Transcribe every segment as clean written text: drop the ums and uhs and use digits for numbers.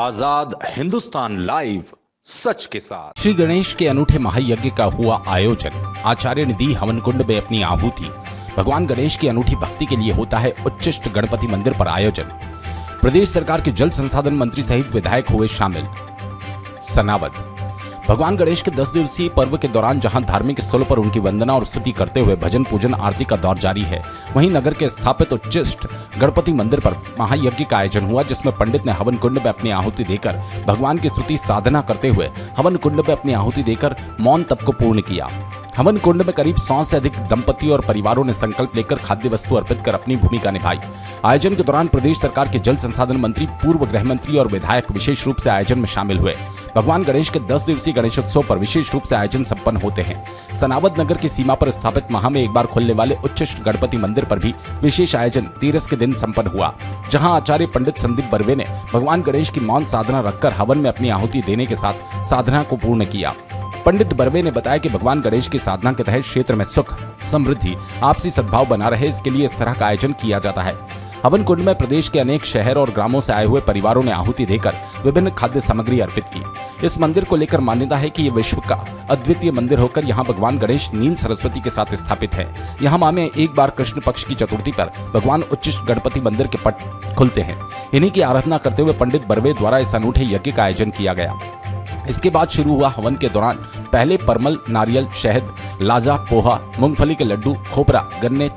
आजाद Hindustan live, सच के साथ। श्री गणेश के अनूठे महायज्ञ का हुआ आयोजन। आचार्य ने दी हवन कुंड में अपनी आहुति। भगवान गणेश की अनूठी भक्ति के लिए होता है उच्चिष्ट गणपति मंदिर पर आयोजन। प्रदेश सरकार के जल संसाधन मंत्री सहित विधायक हुए शामिल। सनावद भगवान गणेश के 10 दिवसीय पर्व के दौरान जहां धार्मिक स्थलों पर उनकी वंदना और स्तुति करते हुए भजन पूजन आरती का दौर जारी है, वहीं नगर के स्थापित उच्चिष्ट गणपति मंदिर पर महायज्ञ का आयोजन हुआ, जिसमें पंडित ने हवन कुंड में अपनी आहुति देकर भगवान की स्तुति साधना करते हुए हवन कुंड में अपनी आहुति देकर मौन तप को पूर्ण किया। हवन कुंड में करीब 100 से अधिक दंपति और परिवारों ने संकल्प लेकर खाद्य वस्तु अर्पित कर अपनी भूमिका निभाई। आयोजन के दौरान प्रदेश सरकार के जल संसाधन मंत्री, पूर्व गृह मंत्री और विधायक विशेष रूप से आयोजन में शामिल हुए। भगवान गणेश के 10 दिवसीय गणेशोत्सव पर विशेष रूप से आयोजन संपन्न होते हैं। सनावद नगर की सीमा पर स्थापित माह में एक बार खुलने वाले उच्चिष्ट गणपति मंदिर पर भी विशेष आयोजन 13 के दिन संपन्न हुआ, जहां आचार्य पंडित संदीप बर्वे ने भगवान गणेश की मौन साधना रखकर हवन में अपनी आहुति देने के साथ साधना को पूर्ण किया। पंडित बर्वे ने बताया कि भगवान गणेश की साधना के तहत क्षेत्र में सुख, समृद्धि, आपसी सद्भाव बना रहे, इसके लिए इस तरह का आयोजन किया जाता है। हवन कुंड में प्रदेश के अनेक शहर और ग्रामों से आए हुए परिवारों ने आहुति देकर विभिन्न खाद्य सामग्री अर्पित की। इस मंदिर को लेकर मान्यता है कि ये विश्व का अद्वितीय मंदिर होकर यहाँ भगवान गणेश नील सरस्वती के साथ स्थापित है। यहाँ माह में एक बार कृष्ण पक्ष की चतुर्थी पर भगवान उच्चिष्ट गणपति मंदिर के पट खुलते हैं। इन्हीं की आराधना करते हुए पंडित बर्वे द्वारा इस अनूठे यज्ञ का आयोजन किया गया। इसके बाद शुरू हुआ हवन के दौरान पहले परमल, नारियल, शहद, लाजा, पोहा, मूंगफली के लड्डू, खोपरा, गन्ने,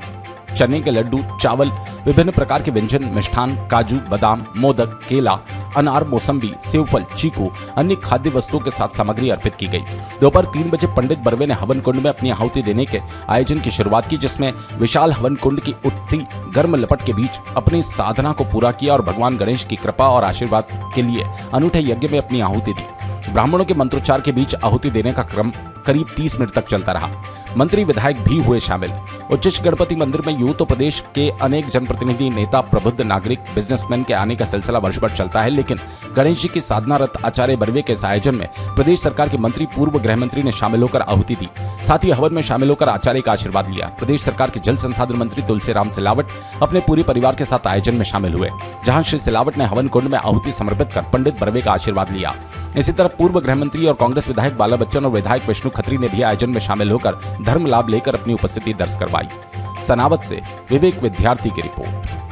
चने के लड्डू, चावल, विभिन्न प्रकार के व्यंजन, मिष्ठान, काजू, बादाम, मोदक, केला, अनार, मौसम्बी, सेवफल, चीकू, अन्य खाद्य वस्तुओं के साथ सामग्री अर्पित की गई। दोपहर 3 बजे पंडित बर्वे ने हवन कुंड में अपनी आहुति देने के आयोजन की शुरुआत की, जिसमें विशाल हवन कुंड की उठती गर्म लपट के बीच अपनी साधना को पूरा किया और भगवान गणेश की कृपा और आशीर्वाद के लिए अनूठे यज्ञ में अपनी आहुति दी। ब्राह्मणों के मंत्रोच्चार के बीच आहुति देने का क्रम करीब 30 मिनट तक चलता रहा। मंत्री, विधायक भी हुए शामिल। उच्चिष्ट गणपति मंदिर में यूं तो प्रदेश के अनेक जनप्रतिनिधि, नेता, प्रबुद्ध नागरिक, बिजनेसमैन के आने का सिलसिला वर्ष भर चलता है, लेकिन गणेश जी की साधनारत आचार्य बर्वे के इस आयोजन में प्रदेश सरकार के मंत्री, पूर्व गृह मंत्री ने शामिल होकर आहुति दी। साथ ही हवन में शामिल होकर आचार्य का आशीर्वाद लिया। प्रदेश सरकार के जल संसाधन मंत्री तुलसीराम सिलावट अपने पूरे परिवार के साथ आयोजन में शामिल हुए, जहां श्री सिलावट ने हवन कुंड में आहुति समर्पित कर पंडित बर्वे का आशीर्वाद लिया। इसी तरह पूर्व गृह मंत्री और कांग्रेस विधायक बाला बच्चन और विधायक विष्णु खत्री ने भी आयोजन में शामिल होकर धर्म लाभ लेकर अपनी उपस्थिति दर्ज करवाई। सनावद से विवेक विद्यार्थी की रिपोर्ट।